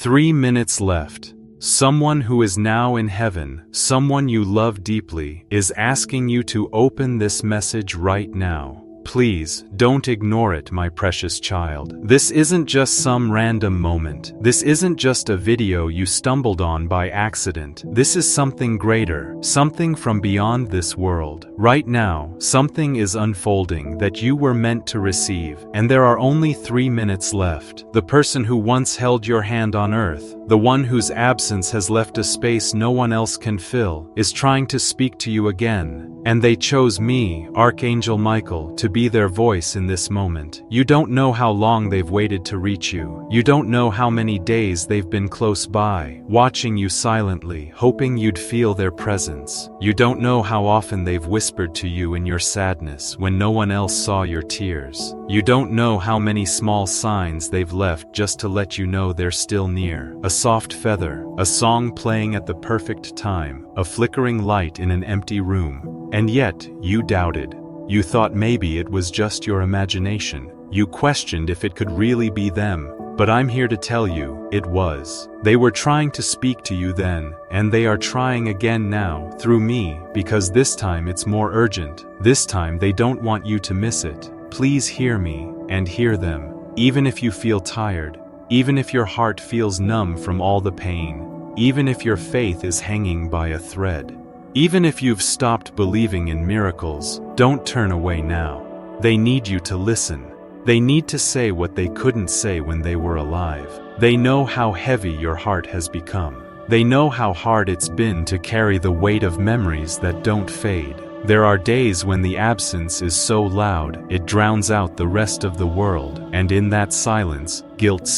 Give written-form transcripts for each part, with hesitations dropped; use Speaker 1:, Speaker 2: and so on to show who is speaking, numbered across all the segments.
Speaker 1: 3 minutes left. Someone who is now in heaven, someone you love deeply, is asking you to open this message right now. Please, don't ignore it, my precious child. This isn't just some random moment. This isn't just a video you stumbled on by accident. This is something greater, something from beyond this world. Right now, something is unfolding that you were meant to receive, and there are only 3 minutes left. The person who once held your hand on earth, the one whose absence has left a space no one else can fill, is trying to speak to you again. And they chose me, Archangel Michael, to be their voice in this moment. You don't know how long they've waited to reach you. You don't know how many days they've been close by, watching you silently, hoping you'd feel their presence. You don't know how often they've whispered to you in your sadness when no one else saw your tears. You don't know how many small signs they've left just to let you know they're still near. A soft feather, a song playing at the perfect time, a flickering light in an empty room. And yet, you doubted. You thought maybe it was just your imagination. You questioned if it could really be them. But I'm here to tell you, it was. They were trying to speak to you then, and they are trying again now, through me, because this time it's more urgent. This time they don't want you to miss it. Please hear me, and hear them. Even if you feel tired, even if your heart feels numb from all the pain, even if your faith is hanging by a thread. Even if you've stopped believing in miracles, don't turn away now. They need you to listen. They need to say what they couldn't say when they were alive. They know how heavy your heart has become. They know how hard it's been to carry the weight of memories that don't fade. There are days when the absence is so loud, it drowns out the rest of the world, and in that silence, guilt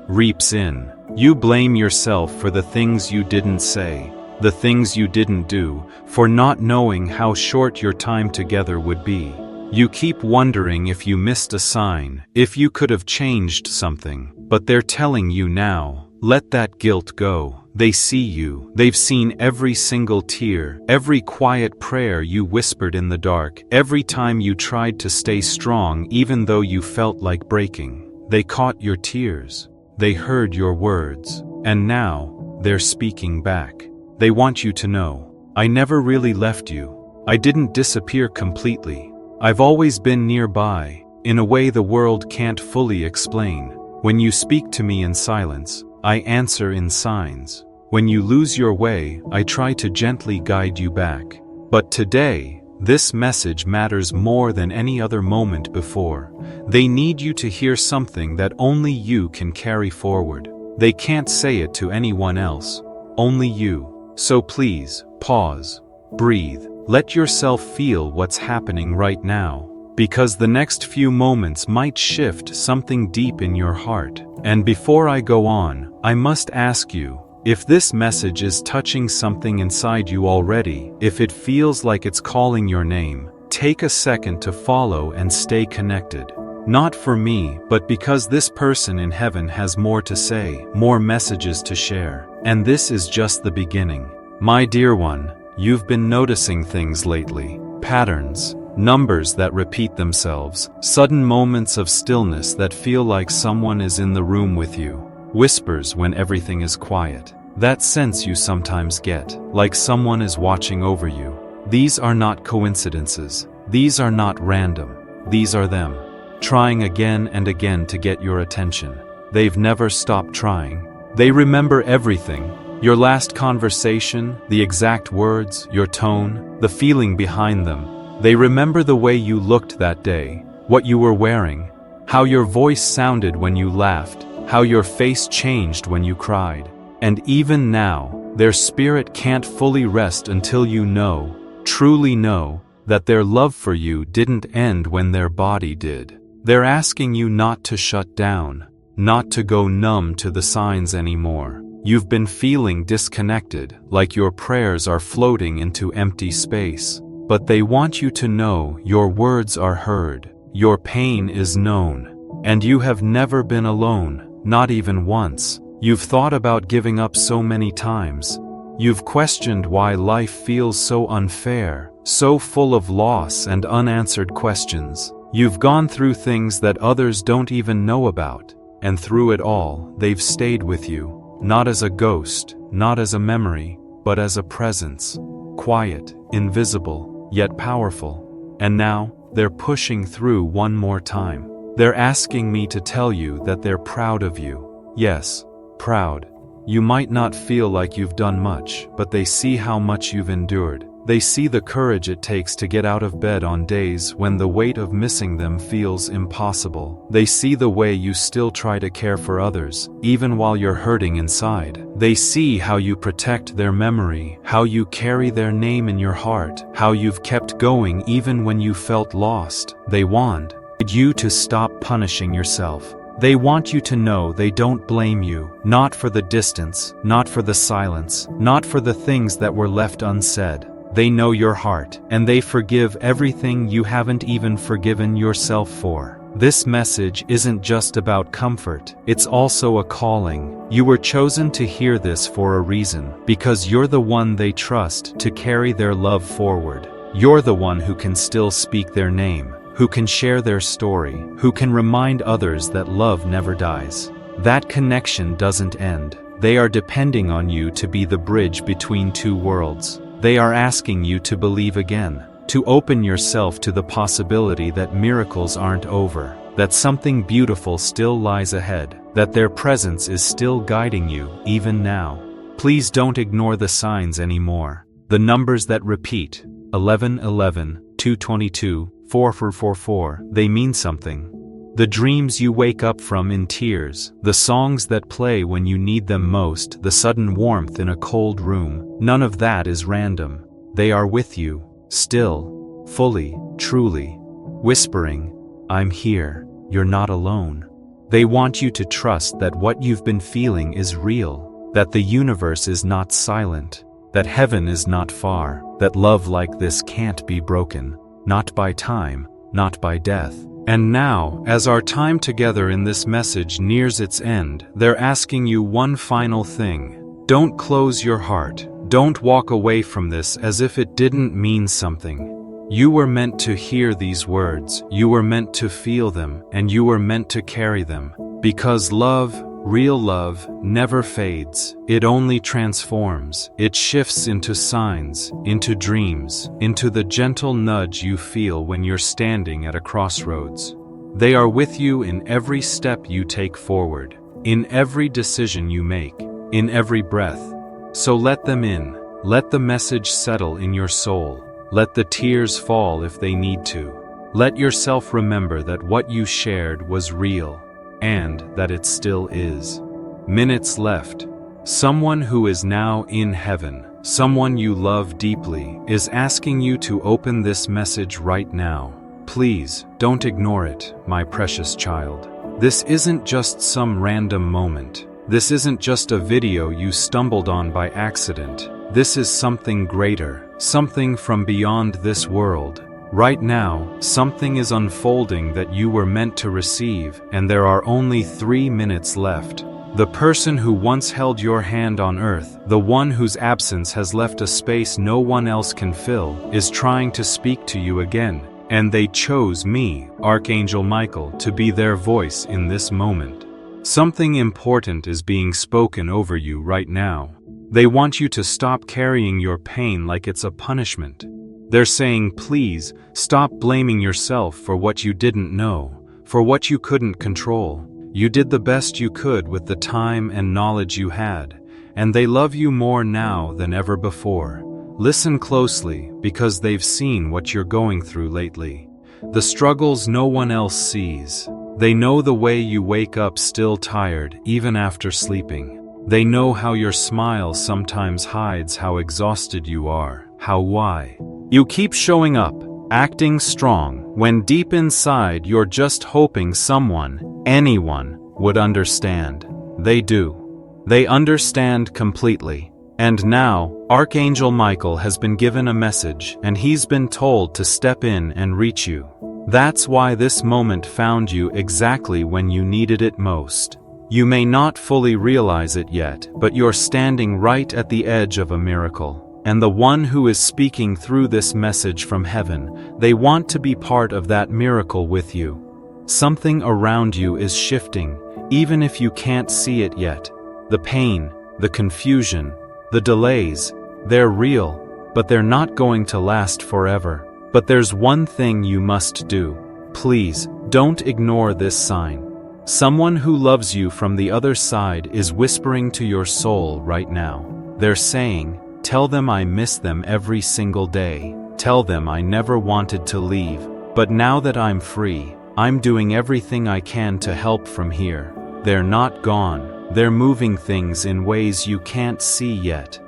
Speaker 1: reaps in. You blame yourself for the things you didn't say, the things you didn't do, for not knowing how short your time together would be. You keep wondering if you missed a sign, if you could have changed something, but they're telling you now, let that guilt go. They see you. They've seen every single tear, every quiet prayer you whispered in the dark, every time you tried to stay strong even though you felt like breaking. They caught your tears. They heard your words. And now, they're speaking back. They want you to know, I never really left you. I didn't disappear completely. I've always been nearby, in a way the world can't fully explain. When you speak to me in silence, I answer in signs. When you lose your way, I try to gently guide you back. But today, this message matters more than any other moment before. They need you to hear something that only you can carry forward. They can't say it to anyone else, only you. So please, pause, breathe, let yourself feel what's happening right now, because the next few moments might shift something deep in your heart. And before I go on, I must ask you, if this message is touching something inside you already, if it feels like it's calling your name, take a second to follow and stay connected. Not for me, but because this person in heaven has more to say, more messages to share. And this is just the beginning. My dear one, you've been noticing things lately. Patterns, numbers that repeat themselves, sudden moments of stillness that feel like someone is in the room with you. Whispers when everything is quiet. That sense you sometimes get, like someone is watching over you. These are not coincidences. These are not random. These are them. Trying again and again to get your attention. They've never stopped trying. They remember everything. Your last conversation, the exact words, your tone, the feeling behind them. They remember the way you looked that day, what you were wearing, how your voice sounded when you laughed, how your face changed when you cried. And even now, their spirit can't fully rest until you know, truly know, that their love for you didn't end when their body did. They're asking you not to shut down, not to go numb to the signs anymore. You've been feeling disconnected, like your prayers are floating into empty space. But they want you to know your words are heard, your pain is known, and you have never been alone, not even once. You've thought about giving up so many times. You've questioned why life feels so unfair, so full of loss and unanswered questions. You've gone through things that others don't even know about, and through it all, they've stayed with you. not as a ghost, not as a memory, but as a presence. Quiet, invisible, yet powerful. And now, they're pushing through one more time. They're asking me to tell you that they're proud of you. Yes, proud. You might not feel like you've done much, but they see how much you've endured. They see the courage it takes to get out of bed on days when the weight of missing them feels impossible. They see the way you still try to care for others, even while you're hurting inside. They see how you protect their memory, how you carry their name in your heart, how you've kept going even when you felt lost. They want you to stop punishing yourself. They want you to know they don't blame you, not for the distance, not for the silence, not for the things that were left unsaid. They know your heart, and they forgive everything you haven't even forgiven yourself for. This message isn't just about comfort, it's also a calling. You were chosen to hear this for a reason, because you're the one they trust to carry their love forward. You're the one who can still speak their name, who can share their story, who can remind others that love never dies. That connection doesn't end. They are depending on you to be the bridge between two worlds. They are asking you to believe again, to open yourself to the possibility that miracles aren't over, that something beautiful still lies ahead, that their presence is still guiding you, even now. Please don't ignore the signs anymore. The numbers that repeat, 1111, 222, 4444, they mean something. The dreams you wake up from in tears, the songs that play when you need them most, the sudden warmth in a cold room, none of that is random. They are with you, still, fully, truly, whispering, "I'm here, you're not alone." They want you to trust that what you've been feeling is real, that the universe is not silent, that heaven is not far, that love like this can't be broken, not by time, not by death. And now, as our time together in this message nears its end, they're asking you one final thing. Don't close your heart. Don't walk away from this as if it didn't mean something. You were meant to hear these words, you were meant to feel them, and you were meant to carry them. Because love, real love, never fades. It only transforms. It shifts into signs, into dreams, into the gentle nudge you feel when you're standing at a crossroads. They are with you in every step you take forward, in every decision you make, in every breath. So let them in. Let the message settle in your soul. Let the tears fall if they need to. Let yourself remember that what you shared was real, and that it still is. Minutes left. Someone who is now in heaven, someone you love deeply, is asking you to open this message right now. Please, don't ignore it, my precious child. This isn't just some random moment. This isn't just a video you stumbled on by accident. This is something greater, something from beyond this world. Right now, something is unfolding that you were meant to receive, and there are only 3 minutes left. The person who once held your hand on earth, the one whose absence has left a space no one else can fill, is trying to speak to you again. And they chose me, Archangel Michael, to be their voice in this moment. Something important is being spoken over you right now. They want you to stop carrying your pain like it's a punishment. They're saying, please, stop blaming yourself for what you didn't know, for what you couldn't control. You did the best you could with the time and knowledge you had, and they love you more now than ever before. Listen closely, because they've seen what you're going through lately. The struggles no one else sees. They know the way you wake up still tired, even after sleeping. They know how your smile sometimes hides how exhausted you are, why you keep showing up, acting strong, when deep inside you're just hoping someone, anyone, would understand. They do. They understand completely. And now, Archangel Michael has been given a message, and he's been told to step in and reach you. That's why this moment found you exactly when you needed it most. You may not fully realize it yet, but you're standing right at the edge of a miracle. And the one who is speaking through this message from heaven, they want to be part of that miracle with you. Something around you is shifting, even if you can't see it yet. The pain, the confusion, the delays, they're real, but they're not going to last forever. But there's one thing you must do. Please, don't ignore this sign. Someone who loves you from the other side is whispering to your soul right now. They're saying, tell them I miss them every single day. Tell them I never wanted to leave, but now that I'm free, I'm doing everything I can to help from here. They're not gone. They're moving things in ways you can't see yet.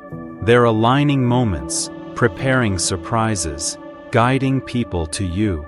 Speaker 1: They're aligning moments, preparing surprises, guiding people to you.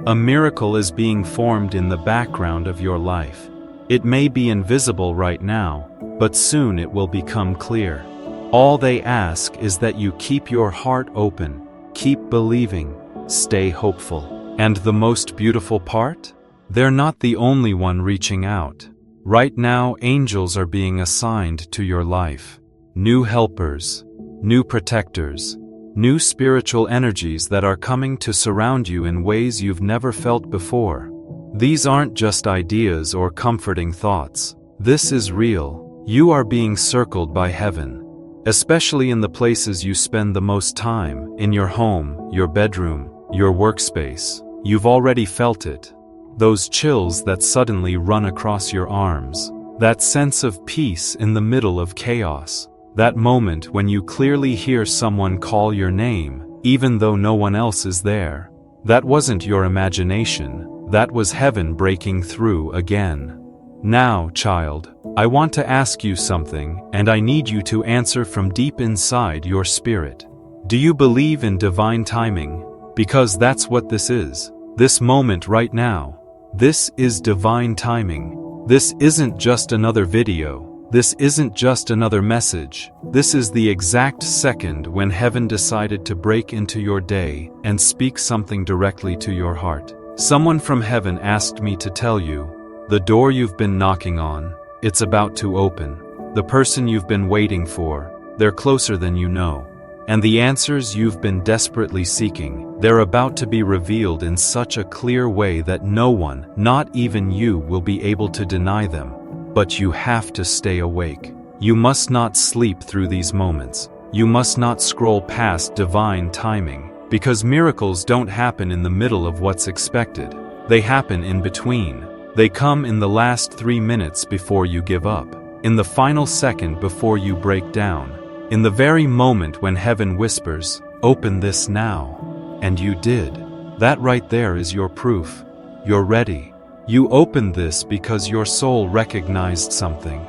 Speaker 1: A miracle is being formed in the background of your life. It may be invisible right now, but soon it will become clear. All they ask is that you keep your heart open, keep believing, stay hopeful. And the most beautiful part? They're not the only one reaching out. Right now, angels are being assigned to your life. New helpers, new protectors, new spiritual energies that are coming to surround you in ways you've never felt before. These aren't just ideas or comforting thoughts. This is real. You are being circled by heaven, especially in the places you spend the most time, in your home, your bedroom, your workspace. You've already felt it. Those chills that suddenly run across your arms. That sense of peace in the middle of chaos. That moment when you clearly hear someone call your name, even though no one else is there. That wasn't your imagination, that was heaven breaking through again. Now, child, I want to ask you something, and I need you to answer from deep inside your spirit. Do you believe in divine timing? Because that's what this is. This moment right now. This is divine timing. This isn't just another video. This isn't just another message. This is the exact second when heaven decided to break into your day and speak something directly to your heart. Someone from heaven asked me to tell you, the door you've been knocking on, it's about to open. The person you've been waiting for, they're closer than you know. And the answers you've been desperately seeking, they're about to be revealed in such a clear way that no one, not even you, will be able to deny them. But you have to stay awake. You must not sleep through these moments. You must not scroll past divine timing, because miracles don't happen in the middle of what's expected. They happen in between. They come in the last 3 minutes before you give up, in the final second before you break down, in the very moment when heaven whispers, "Open this now." And you did. That right there is your proof. You're ready. You opened this because your soul recognized something.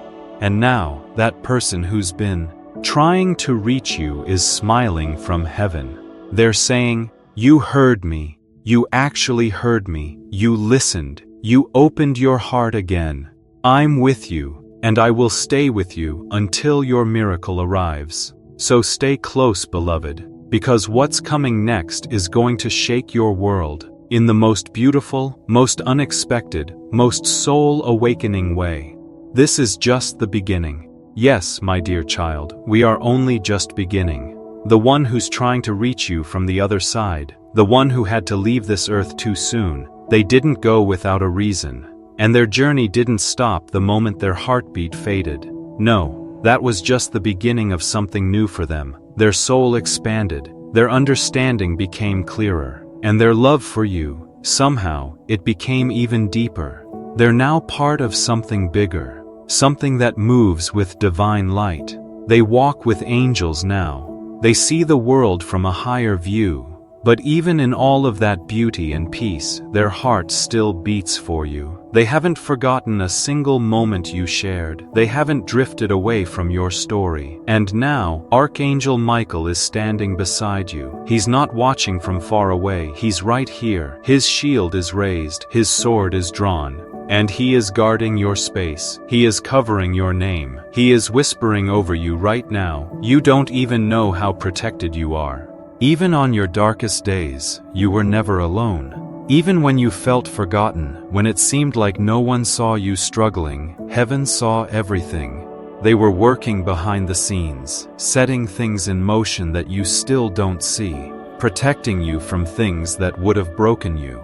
Speaker 1: And now, that person who's been trying to reach you is smiling from heaven. They're saying, "You heard me. You actually heard me. You listened. You opened your heart again. I'm with you, and I will stay with you until your miracle arrives." So stay close, beloved, because what's coming next is going to shake your world. In the most beautiful, most unexpected, most soul-awakening way. This is just the beginning. Yes, my dear child, we are only just beginning. The one who's trying to reach you from the other side, the one who had to leave this earth too soon, they didn't go without a reason. And their journey didn't stop the moment their heartbeat faded. No, that was just the beginning of something new for them. Their soul expanded, their understanding became clearer. And their love for you, somehow, it became even deeper. They're now part of something bigger, something that moves with divine light. They walk with angels now. They see the world from a higher view. But even in all of that beauty and peace, their heart still beats for you. They haven't forgotten a single moment you shared. They haven't drifted away from your story. And now, Archangel Michael is standing beside you. He's not watching from far away. He's right here. His shield is raised. His sword is drawn. And he is guarding your space. He is covering your name. He is whispering over you right now. You don't even know how protected you are. Even on your darkest days, you were never alone. Even when you felt forgotten, when it seemed like no one saw you struggling, heaven saw everything. They were working behind the scenes, setting things in motion that you still don't see, protecting you from things that would have broken you,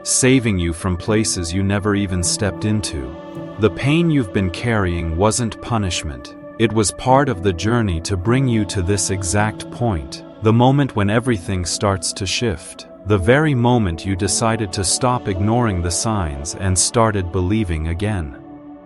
Speaker 1: saving you from places you never even stepped into. The pain you've been carrying wasn't punishment. It was part of the journey to bring you to this exact point, the moment when everything starts to shift, the very moment you decided to stop ignoring the signs and started believing again.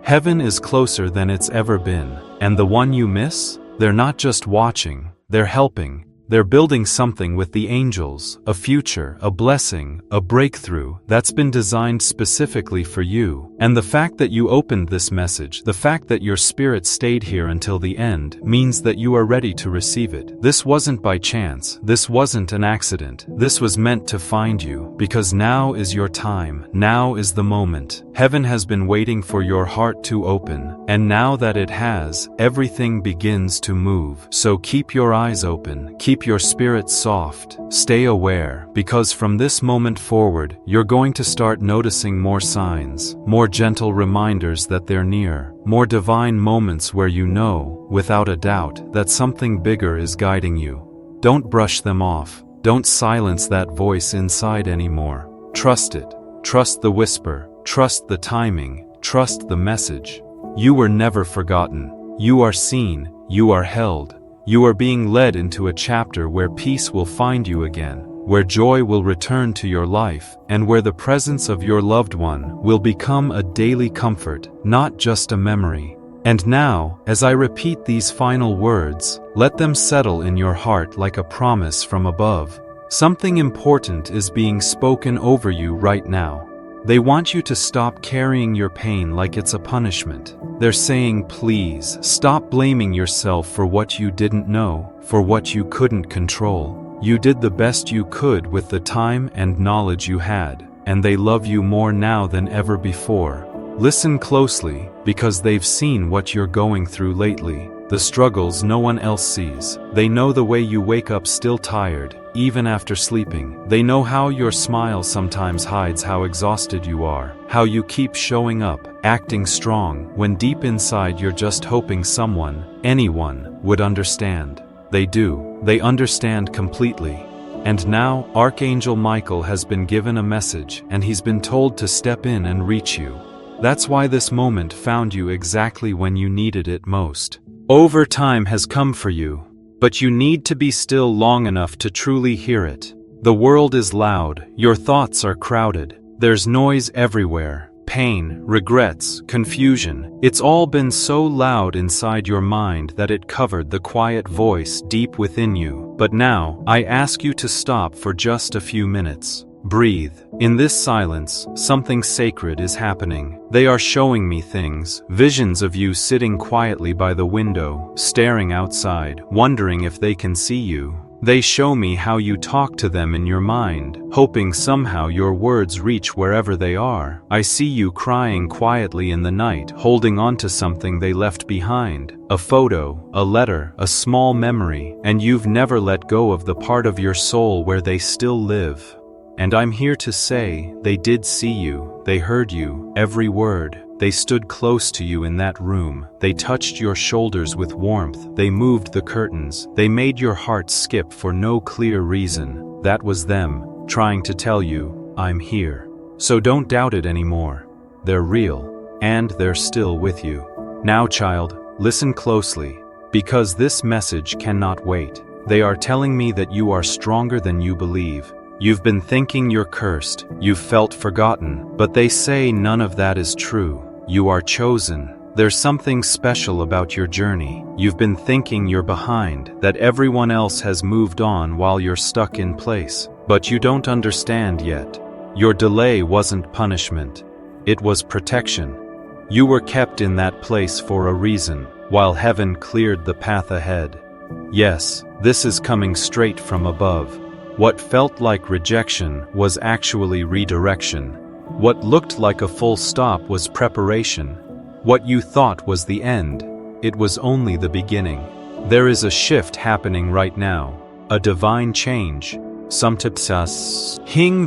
Speaker 1: Heaven is closer than it's ever been, and the one you miss? They're not just watching, they're helping. They're building something with the angels, a future, a blessing, a breakthrough that's been designed specifically for you. And the fact that you opened this message, the fact that your spirit stayed here until the end, means that you are ready to receive it. This wasn't by chance, this wasn't an accident, this was meant to find you, because now is your time, now is the moment. Heaven has been waiting for your heart to open, and now that it has, everything begins to move. So keep your eyes open, keep your spirit soft, stay aware, because from this moment forward, you're going to start noticing more signs, more gentle reminders that they're near, more divine moments where you know, without a doubt, that something bigger is guiding you. Don't brush them off. Don't silence that voice inside anymore. Trust it. Trust the whisper. Trust the timing. Trust the message. You were never forgotten. You are seen. You are held. You are being led into a chapter where peace will find you again, where joy will return to your life, and where the presence of your loved one will become a daily comfort, not just a memory. And now, as I repeat these final words, let them settle in your heart like a promise from above. Something important is being spoken over you right now. They want you to stop carrying your pain like it's a punishment. They're saying, please, stop blaming yourself for what you didn't know, for what you couldn't control. You did the best you could with the time and knowledge you had, and they love you more now than ever before. Listen closely, because they've seen what you're going through lately, the struggles no one else sees. They know the way you wake up still tired, even after sleeping. They know how your smile sometimes hides how exhausted you are, how you keep showing up, acting strong, when deep inside you're just hoping someone, anyone, would understand. They do. They understand completely. And now, Archangel Michael has been given a message, and he's been told to step in and reach you. That's why this moment found you exactly when you needed it most. Overtime has come for you, but you need to be still long enough to truly hear it. The world is loud, your thoughts are crowded, there's noise everywhere, pain, regrets, confusion. It's all been so loud inside your mind that it covered the quiet voice deep within you. But now, I ask you to stop for just a few minutes. Breathe. In this silence, something sacred is happening. They are showing me things, visions of you sitting quietly by the window, staring outside, wondering if they can see you. They show me how you talk to them in your mind, hoping somehow your words reach wherever they are. I see you crying quietly in the night, holding on to something they left behind. A photo, a letter, a small memory, and you've never let go of the part of your soul where they still live. And I'm here to say, they did see you, they heard you, every word. They stood close to you in that room. They touched your shoulders with warmth. They moved the curtains. They made your heart skip for no clear reason. That was them, trying to tell you, I'm here. So don't doubt it anymore. They're real, and they're still with you. Now, child, listen closely, because this message cannot wait. They are telling me that you are stronger than you believe. You've been thinking you're cursed, you've felt forgotten, but they say none of that is true. You are chosen. There's something special about your journey. You've been thinking you're behind, that everyone else has moved on while you're stuck in place. But you don't understand yet. Your delay wasn't punishment. It was protection. You were kept in that place for a reason, while heaven cleared the path ahead. Yes, this is coming straight from above. What felt like rejection was actually redirection. What looked like a full stop was preparation. What you thought was the end, it was only the beginning. There is a shift happening right now, a divine change. Something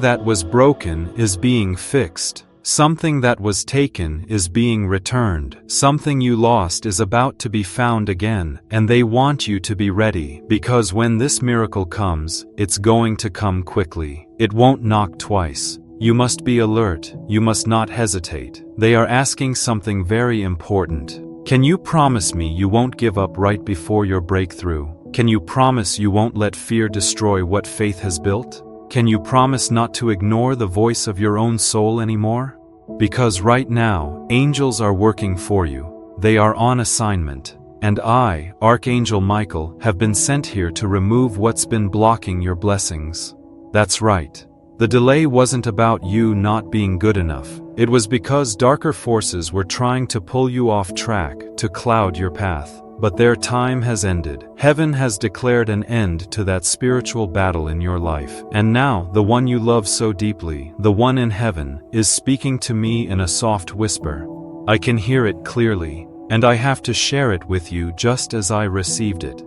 Speaker 1: that was broken is being fixed. Something that was taken is being returned. Something you lost is about to be found again, and they want you to be ready, because when this miracle comes, it's going to come quickly. It won't knock twice. You must be alert. You must not hesitate. They are asking something very important. Can you promise me you won't give up right before your breakthrough? Can you promise you won't let fear destroy what faith has built? Can you promise not to ignore the voice of your own soul anymore? Because right now, angels are working for you. They are on assignment. And I, Archangel Michael, have been sent here to remove what's been blocking your blessings. That's right. The delay wasn't about you not being good enough. It was because darker forces were trying to pull you off track, to cloud your path. But their time has ended. Heaven has declared an end to that spiritual battle in your life. And now, the one you love so deeply, the one in heaven, is speaking to me in a soft whisper. I can hear it clearly, and I have to share it with you just as I received it.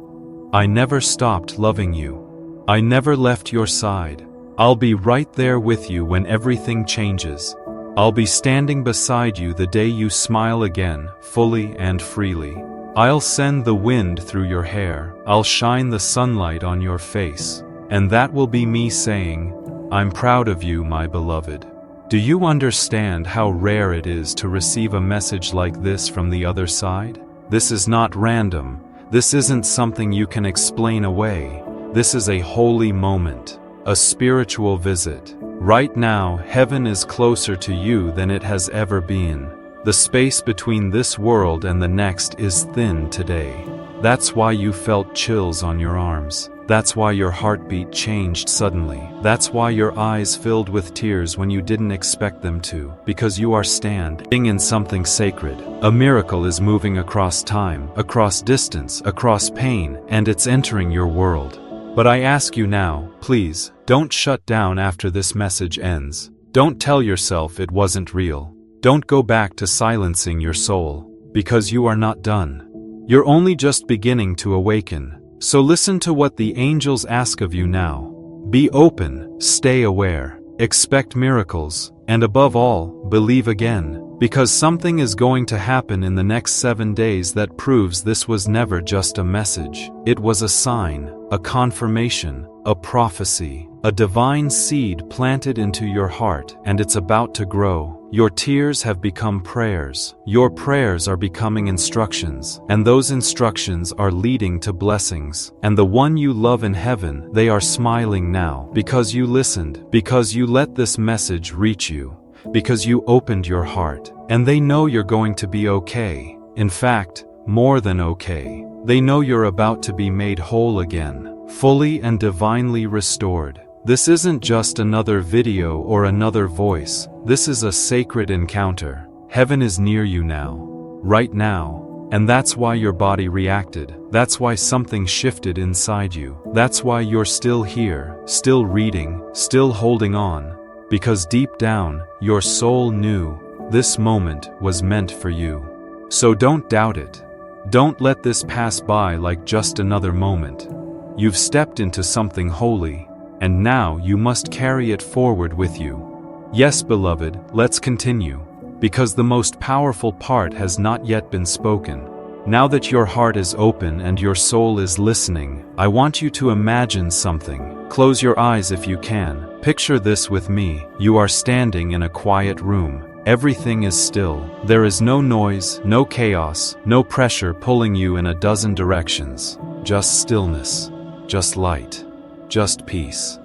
Speaker 1: I never stopped loving you. I never left your side. I'll be right there with you when everything changes. I'll be standing beside you the day you smile again, fully and freely. I'll send the wind through your hair, I'll shine the sunlight on your face, and that will be me saying, I'm proud of you, my beloved. Do you understand how rare it is to receive a message like this from the other side? This is not random. This isn't something you can explain away. This is a holy moment, a spiritual visit. Right now, heaven is closer to you than it has ever been. The space between this world and the next is thin today. That's why you felt chills on your arms. That's why your heartbeat changed suddenly. That's why your eyes filled with tears when you didn't expect them to. Because you are standing in something sacred. A miracle is moving across time, across distance, across pain, and it's entering your world. But I ask you now, please, don't shut down after this message ends. Don't tell yourself it wasn't real. Don't go back to silencing your soul, because you are not done. You're only just beginning to awaken. So listen to what the angels ask of you now. Be open, stay aware, expect miracles, and above all, believe again, because something is going to happen in the next 7 days that proves this was never just a message. It was a sign, a confirmation, a prophecy, a divine seed planted into your heart, and it's about to grow. Your tears have become prayers. Your prayers are becoming instructions, and those instructions are leading to blessings. And the one you love in heaven, they are smiling now, because you listened, because you let this message reach you, because you opened your heart, and they know you're going to be okay. In fact, more than okay. They know you're about to be made whole again, fully and divinely restored. This isn't just another video or another voice. This is a sacred encounter. Heaven is near you now, right now, and that's why your body reacted. That's why something shifted inside you. That's why you're still here, still reading, still holding on, because deep down, your soul knew this moment was meant for you. So don't doubt it. Don't let this pass by like just another moment. You've stepped into something holy, and now you must carry it forward with you. Yes, beloved, let's continue, because the most powerful part has not yet been spoken. Now that your heart is open and your soul is listening, I want you to imagine something. Close your eyes if you can. Picture this with me. You are standing in a quiet room. Everything is still. There is no noise, no chaos, no pressure pulling you in a dozen directions. Just stillness, just light. Just peace.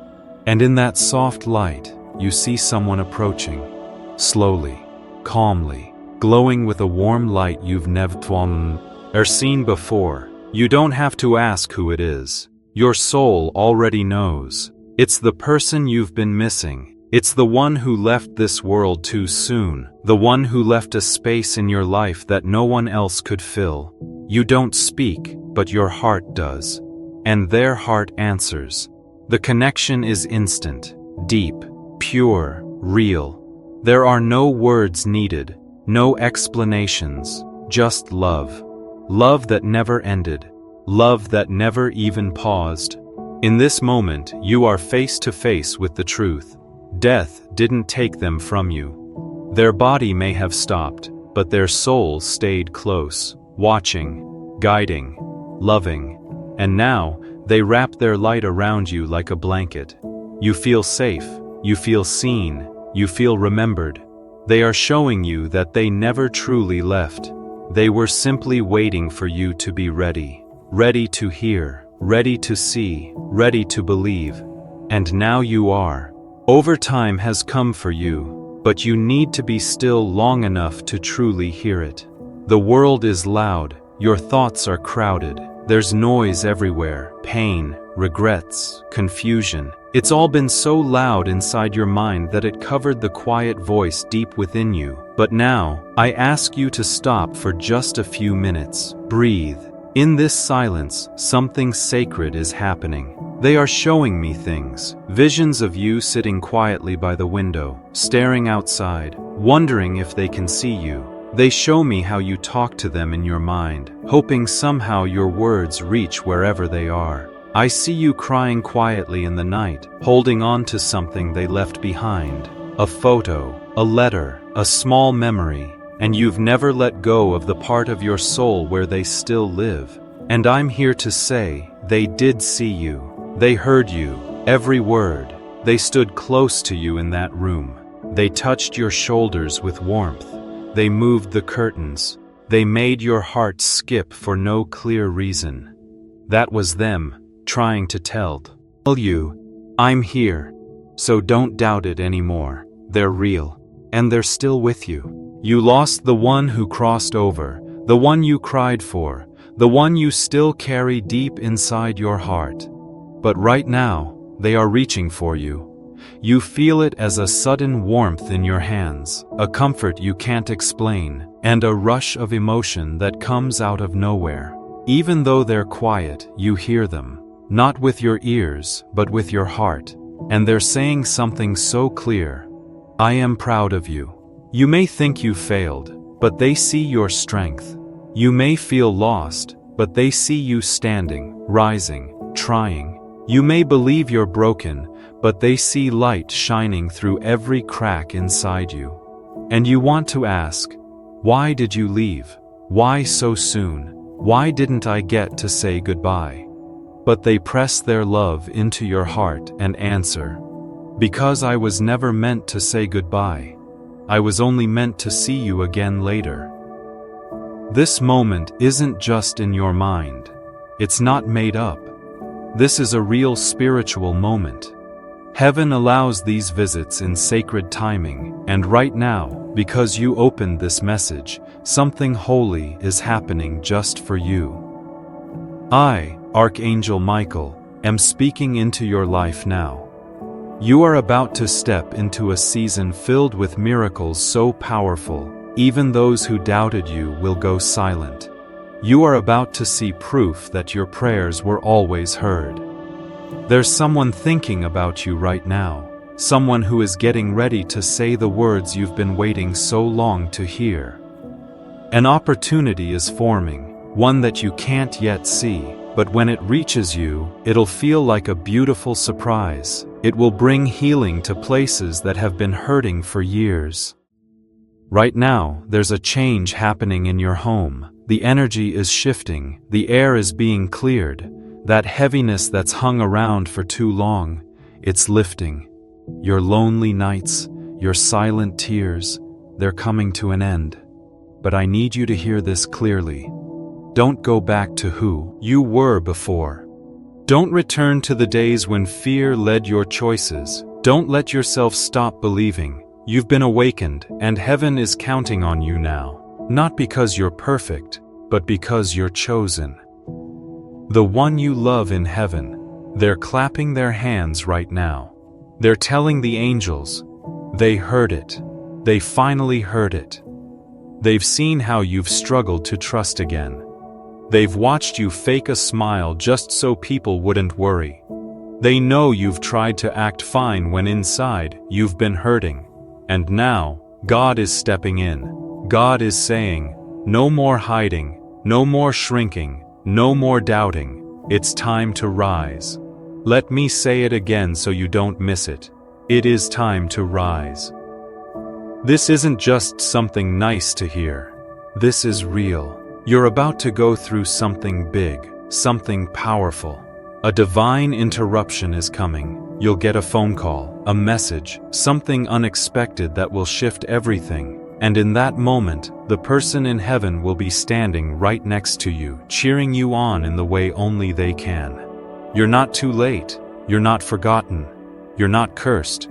Speaker 1: And in that soft light, you see someone approaching. Slowly, calmly, glowing with a warm light you've never seen before. You don't have to ask who it is. Your soul already knows. It's the person you've been missing. It's the one who left this world too soon. The one who left a space in your life that no one else could fill. You don't speak, but your heart does. And their heart answers. The connection is instant, deep, pure, real. There are no words needed, no explanations, just love. Love that never ended, love that never even paused. In this moment, you are face to face with the truth. Death didn't take them from you. Their body may have stopped, but their soul stayed close, watching, guiding, loving. And now, they wrap their light around you like a blanket. You feel safe, you feel seen, you feel remembered. They are showing you that they never truly left. They were simply waiting for you to be ready. Ready to hear, ready to see, ready to believe. And now you are. Overtime has come for you, but you need to be still long enough to truly hear it. The world is loud, your thoughts are crowded, there's noise everywhere, pain, regrets, confusion. It's all been so loud inside your mind that it covered the quiet voice deep within you. But now, I ask you to stop for just a few minutes. Breathe. In this silence, something sacred is happening. They are showing me things, visions of you sitting quietly by the window, staring outside, wondering if they can see you. They show me how you talk to them in your mind, hoping somehow your words reach wherever they are. I see you crying quietly in the night, holding on to something they left behind. A photo, a letter, a small memory, and you've never let go of the part of your soul where they still live. And I'm here to say, they did see you. They heard you, every word. They stood close to you in that room. They touched your shoulders with warmth. They moved the curtains. They made your heart skip for no clear reason. That was them, trying to tell you, I'm here. So don't doubt it anymore. They're real. And they're still with you. You lost the one who crossed over, the one you cried for, the one you still carry deep inside your heart. But right now, they are reaching for you. You feel it as a sudden warmth in your hands, a comfort you can't explain, and a rush of emotion that comes out of nowhere. Even though they're quiet, you hear them, not with your ears, but with your heart. And they're saying something so clear. I am proud of you. You may think you failed, but they see your strength. You may feel lost, but they see you standing, rising, trying. You may believe you're broken, but they see light shining through every crack inside you. And you want to ask, why did you leave? Why so soon? Why didn't I get to say goodbye? But they press their love into your heart and answer, because I was never meant to say goodbye. I was only meant to see you again later. This moment isn't just in your mind. It's not made up. This is a real spiritual moment. Heaven allows these visits in sacred timing, and right now, because you opened this message, something holy is happening just for you. I, Archangel Michael, am speaking into your life now. You are about to step into a season filled with miracles so powerful, even those who doubted you will go silent. You are about to see proof that your prayers were always heard. There's someone thinking about you right now, someone who is getting ready to say the words you've been waiting so long to hear. An opportunity is forming, one that you can't yet see, but when it reaches you, it'll feel like a beautiful surprise. It will bring healing to places that have been hurting for years. Right now, there's a change happening in your home. The energy is shifting, the air is being cleared. That heaviness that's hung around for too long, it's lifting. Your lonely nights, your silent tears, they're coming to an end. But I need you to hear this clearly. Don't go back to who you were before. Don't return to the days when fear led your choices. Don't let yourself stop believing. You've been awakened, and heaven is counting on you now. Not because you're perfect, but because you're chosen. The one you love in heaven, they're clapping their hands right now. They're telling the angels, they heard it. They finally heard it. They've seen how you've struggled to trust again. They've watched you fake a smile just so people wouldn't worry. They know you've tried to act fine when inside you've been hurting. And now, God is stepping in. God is saying, no more hiding, no more shrinking, no more doubting. It's time to rise. Let me say it again so you don't miss it. It is time to rise. This isn't just something nice to hear. This is real. You're about to go through something big, something powerful. A divine interruption is coming. You'll get a phone call, a message, something unexpected that will shift everything. And in that moment, the person in heaven will be standing right next to you, cheering you on in the way only they can. You're not too late. You're not forgotten. You're not cursed.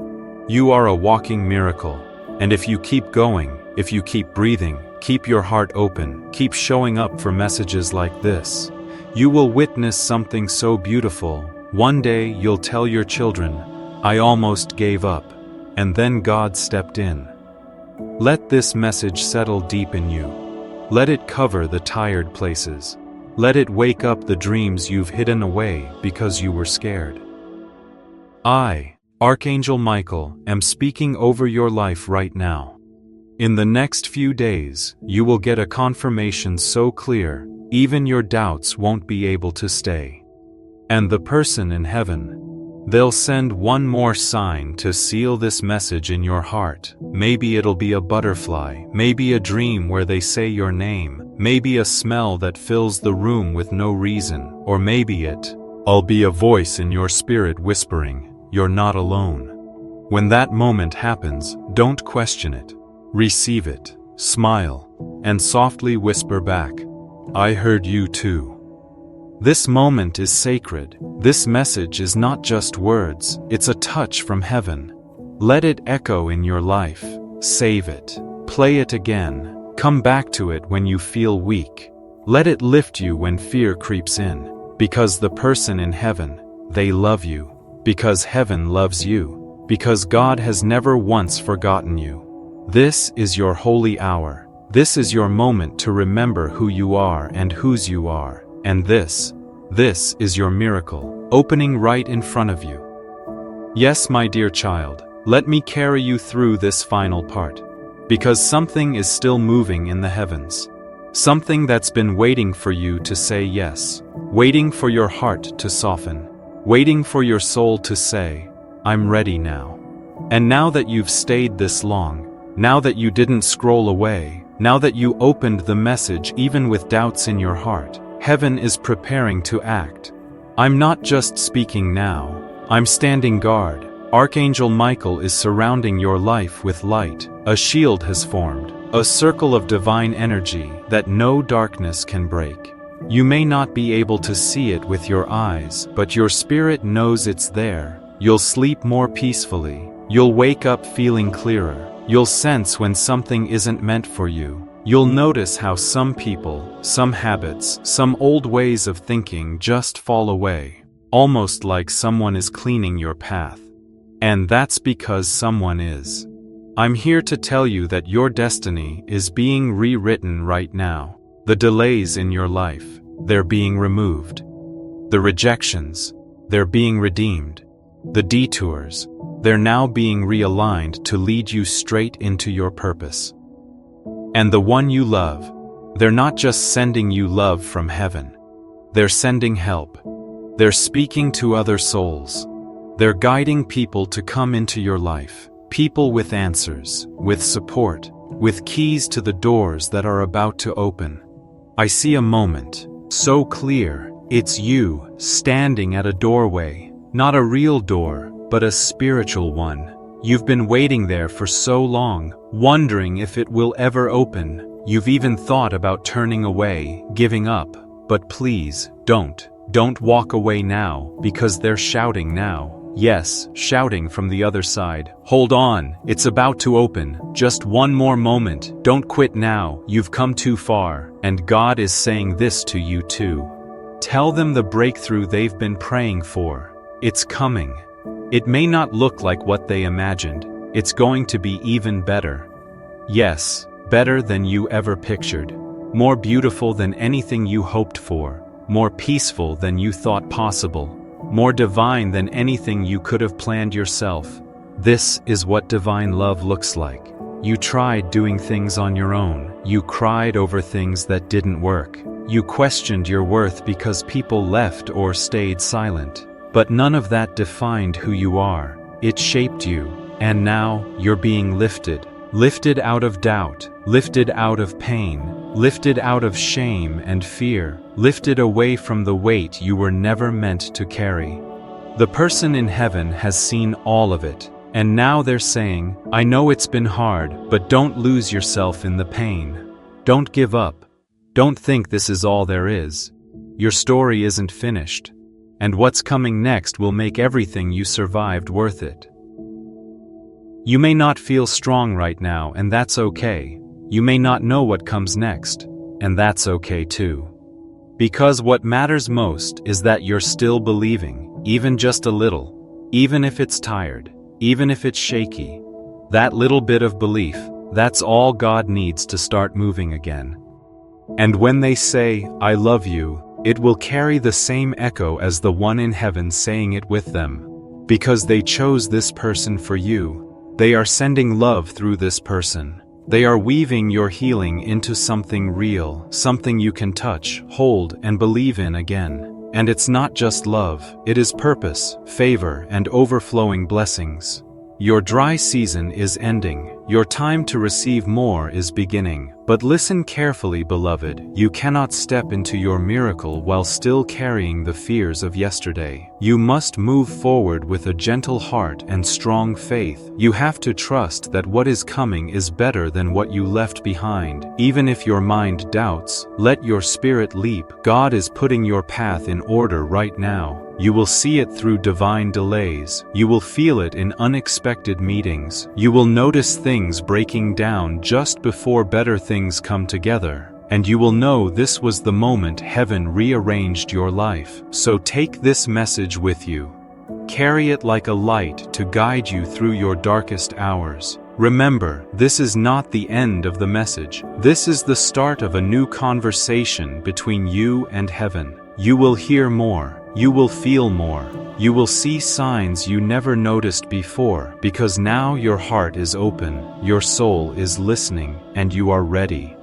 Speaker 1: You are a walking miracle. And if you keep going, if you keep breathing, keep your heart open, keep showing up for messages like this, you will witness something so beautiful. One day you'll tell your children, "I almost gave up, and then God stepped in." Let this message settle deep in you. Let it cover the tired places. Let it wake up the dreams you've hidden away because you were scared. I, Archangel Michael, am speaking over your life right now. In the next few days, you will get a confirmation so clear, even your doubts won't be able to stay. And the person in heaven, they'll send one more sign to seal this message in your heart. Maybe it'll be a butterfly, maybe a dream where they say your name, maybe a smell that fills the room with no reason, or maybe it'll be a voice in your spirit whispering, "You're not alone." When that moment happens, don't question it. Receive it, smile, and softly whisper back, "I heard you too." This moment is sacred. This message is not just words, it's a touch from heaven. Let it echo in your life. Save it. Play it again. Come back to it when you feel weak. Let it lift you when fear creeps in. Because the person in heaven, they love you. Because heaven loves you. Because God has never once forgotten you. This is your holy hour. This is your moment to remember who you are and whose you are. And this is your miracle, opening right in front of you. Yes, my dear child, let me carry you through this final part. Because something is still moving in the heavens. Something that's been waiting for you to say yes. Waiting for your heart to soften. Waiting for your soul to say, "I'm ready now." And now that you've stayed this long, now that you didn't scroll away, now that you opened the message even with doubts in your heart, heaven is preparing to act. I'm not just speaking now, I'm standing guard. Archangel Michael is surrounding your life with light. A shield has formed, a circle of divine energy that no darkness can break. You may not be able to see it with your eyes, but your spirit knows it's there. You'll sleep more peacefully. You'll wake up feeling clearer. You'll sense when something isn't meant for you. You'll notice how some people, some habits, some old ways of thinking just fall away, almost like someone is cleaning your path. And that's because someone is. I'm here to tell you that your destiny is being rewritten right now. The delays in your life, they're being removed. The rejections, they're being redeemed. The detours, they're now being realigned to lead you straight into your purpose. And the one you love, they're not just sending you love from heaven. They're sending help. They're speaking to other souls. They're guiding people to come into your life. People with answers, with support, with keys to the doors that are about to open. I see a moment, so clear, it's you, standing at a doorway. Not a real door, but a spiritual one. You've been waiting there for so long, wondering if it will ever open. You've even thought about turning away, giving up. But please, don't. Don't walk away now, because they're shouting now. Yes, shouting from the other side. Hold on, it's about to open. Just one more moment. Don't quit now. You've come too far. And God is saying this to you too. Tell them the breakthrough they've been praying for. It's coming. It may not look like what they imagined. It's going to be even better. Yes, better than you ever pictured. More beautiful than anything you hoped for. More peaceful than you thought possible. More divine than anything you could have planned yourself. This is what divine love looks like. You tried doing things on your own. You cried over things that didn't work. You questioned your worth because people left or stayed silent. But none of that defined who you are. It shaped you. And now, you're being lifted. Lifted out of doubt. Lifted out of pain. Lifted out of shame and fear. Lifted away from the weight you were never meant to carry. The person in heaven has seen all of it. And now they're saying, I know it's been hard, but don't lose yourself in the pain. Don't give up. Don't think this is all there is. Your story isn't finished. And what's coming next will make everything you survived worth it. You may not feel strong right now, and that's okay. You may not know what comes next, and that's okay too. Because what matters most is that you're still believing, even just a little, even if it's tired, even if it's shaky. That little bit of belief, that's all God needs to start moving again. And when they say, I love you, it will carry the same echo as the one in heaven saying it with them. Because they chose this person for you. They are sending love through this person. They are weaving your healing into something real, something you can touch, hold, and believe in again. And it's not just love, it is purpose, favor, and overflowing blessings. Your dry season is ending, your time to receive more is beginning. But listen carefully, beloved, you cannot step into your miracle while still carrying the fears of yesterday. You must move forward with a gentle heart and strong faith. You have to trust that what is coming is better than what you left behind. Even if your mind doubts, let your spirit leap. God is putting your path in order right now. You will see it through divine delays. You will feel it in unexpected meetings. You will notice things breaking down just before better things come together. And you will know this was the moment heaven rearranged your life. So take this message with you. Carry it like a light to guide you through your darkest hours. Remember, this is not the end of the message. This is the start of a new conversation between you and heaven. You will hear more. You will feel more. You will see signs you never noticed before, because now your heart is open, your soul is listening, and you are ready.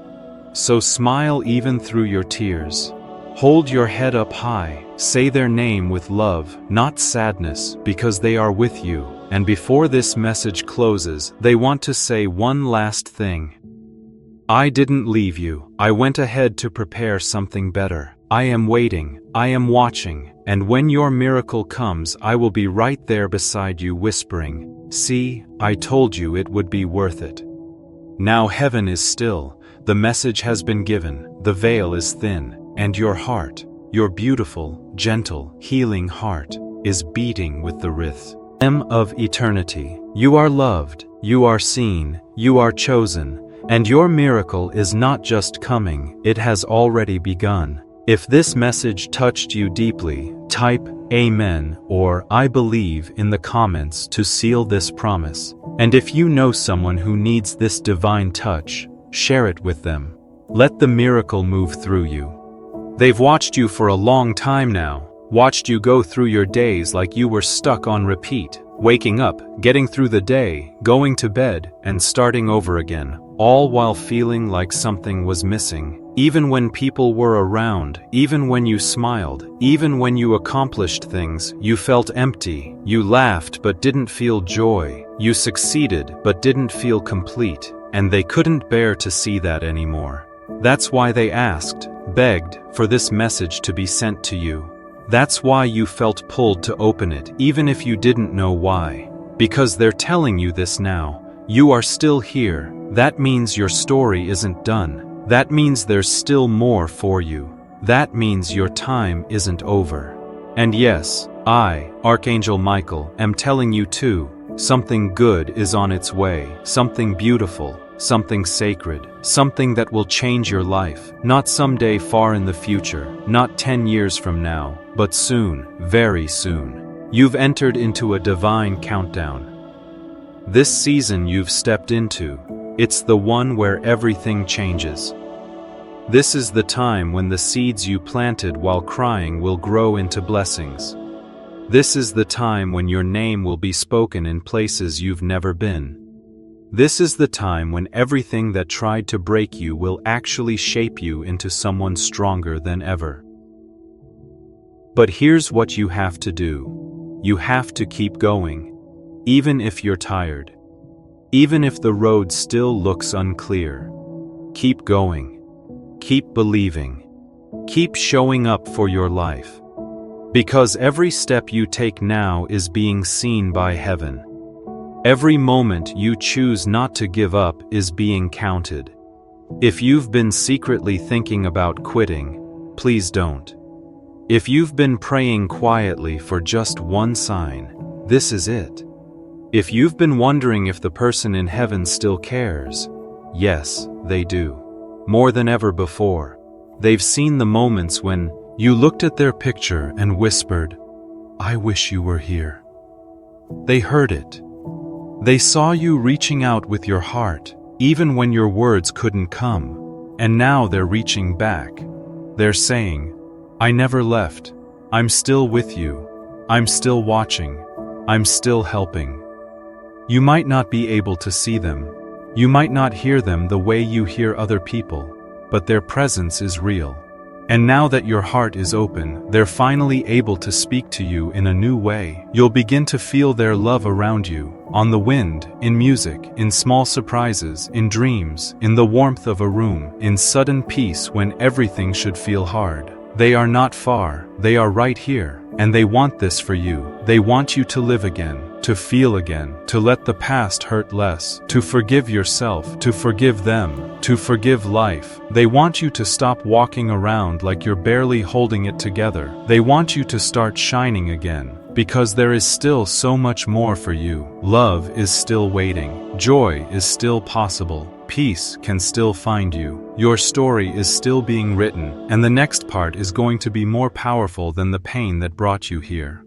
Speaker 1: So smile even through your tears. Hold your head up high, say their name with love, not sadness, because they are with you. And before this message closes, they want to say one last thing. I didn't leave you. I went ahead to prepare something better. I am waiting, I am watching, and when your miracle comes, I will be right there beside you whispering, see, I told you it would be worth it. Now heaven is still, the message has been given, the veil is thin, and your heart, your beautiful, gentle, healing heart, is beating with the rhythm of eternity. You are loved, you are seen, you are chosen, and your miracle is not just coming, it has already begun. If this message touched you deeply, type Amen or I believe in the comments to seal this promise. And if you know someone who needs this divine touch, share it with them. Let the miracle move through you. They've watched you for a long time now, watched you go through your days like you were stuck on repeat, waking up, getting through the day, going to bed, and starting over again, all while feeling like something was missing. Even when people were around, even when you smiled, even when you accomplished things, you felt empty. You laughed but didn't feel joy. You succeeded but didn't feel complete. And they couldn't bear to see that anymore. That's why they asked, begged, for this message to be sent to you. That's why you felt pulled to open it, even if you didn't know why. Because they're telling you this now. You are still here. That means your story isn't done. That means there's still more for you. That means your time isn't over. And yes, I, Archangel Michael, am telling you too, something good is on its way, something beautiful, something sacred, something that will change your life, not someday far in the future, not 10 years from now, but soon, very soon. You've entered into a divine countdown. This season you've stepped into, it's the one where everything changes. This is the time when the seeds you planted while crying will grow into blessings. This is the time when your name will be spoken in places you've never been. This is the time when everything that tried to break you will actually shape you into someone stronger than ever. But here's what you have to do. You have to keep going, even if you're tired. Even if the road still looks unclear. Keep going. Keep believing. Keep showing up for your life. Because every step you take now is being seen by heaven. Every moment you choose not to give up is being counted. If you've been secretly thinking about quitting, please don't. If you've been praying quietly for just one sign, this is it. If you've been wondering if the person in heaven still cares, yes, they do. More than ever before. They've seen the moments when you looked at their picture and whispered, "I wish you were here." They heard it. They saw you reaching out with your heart, even when your words couldn't come. And now they're reaching back. They're saying, "I never left. I'm still with you. I'm still watching. I'm still helping." You might not be able to see them. You might not hear them the way you hear other people, but their presence is real. And now that your heart is open, they're finally able to speak to you in a new way. You'll begin to feel their love around you, on the wind, in music, in small surprises, in dreams, in the warmth of a room, in sudden peace when everything should feel hard. They are not far, they are right here, and they want this for you. They want you to live again, to feel again, to let the past hurt less, to forgive yourself, to forgive them, to forgive life. They want you to stop walking around like you're barely holding it together. They want you to start shining again, because there is still so much more for you. Love is still waiting. Joy is still possible. Peace can still find you. Your story is still being written, and the next part is going to be more powerful than the pain that brought you here.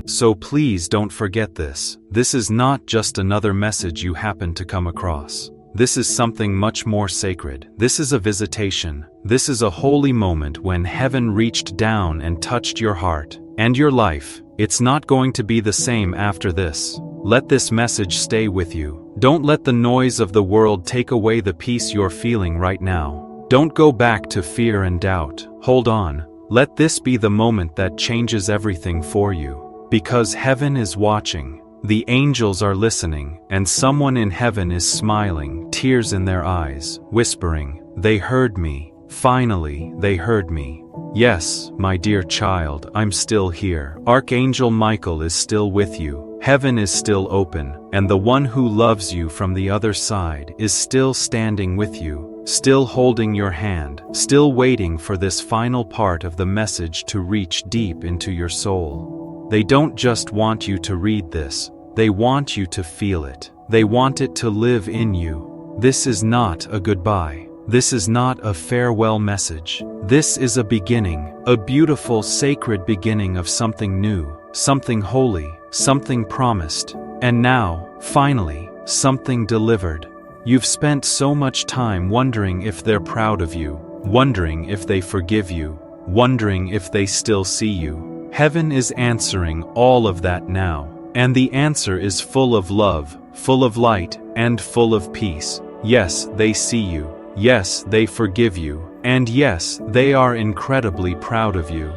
Speaker 1: So please don't forget this. This is not just another message you happen to come across. This is something much more sacred. This is a visitation. This is a holy moment when heaven reached down and touched your heart and your life. It's not going to be the same after this. Let this message stay with you. Don't let the noise of the world take away the peace you're feeling right now. Don't go back to fear and doubt. Hold on. Let this be the moment that changes everything for you. Because heaven is watching. The angels are listening, and someone in heaven is smiling, tears in their eyes, whispering, "They heard me. Finally, they heard me. Yes, my dear child, I'm still here. Archangel Michael is still with you. Heaven is still open, and the one who loves you from the other side is still standing with you, still holding your hand, still waiting for this final part of the message to reach deep into your soul. They don't just want you to read this, they want you to feel it. They want it to live in you. This is not a goodbye. This is not a farewell message. This is a beginning, a beautiful, sacred beginning of something new, something holy, something promised, and now, finally, something delivered. You've spent so much time wondering if they're proud of you, wondering if they forgive you, wondering if they still see you. Heaven is answering all of that now, and the answer is full of love, full of light, and full of peace. Yes, they see you. Yes, they forgive you, and yes, they are incredibly proud of you.